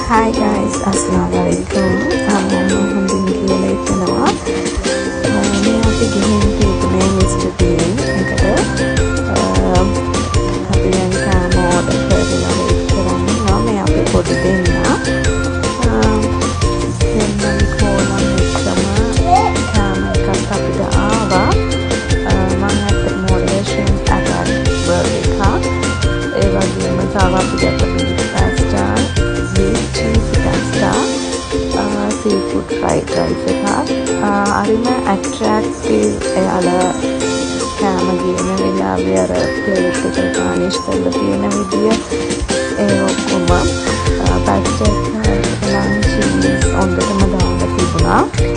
Hi guys, Assalamualaikum. Hondin කියලා ඉතනවා. මේ අපි ගිහින් තිබුණේ Mr. Bean එකට. අපි දැන් කාම ඕඩර් කරලා වෙයිට් කරනවා. මේ අපි පොඩි දෙන්න. දෙන්නම කෝලම් එකම කාම එකක් අපිට ආවා. මම අතට මොඩරේෂන් අගාර බර්ගර් එකක්. ඒ වගේම තව අපිට seafood fried rice එකක්. අරිම attractive එයාලා කෑම ගේන වෙලාවේ අර ප්ලේට් එකට garnish කරලා තියෙන විදිය ඒ ඔක්කොම pasta එක නම් cheese හොඳටම දාලා තිබුණා.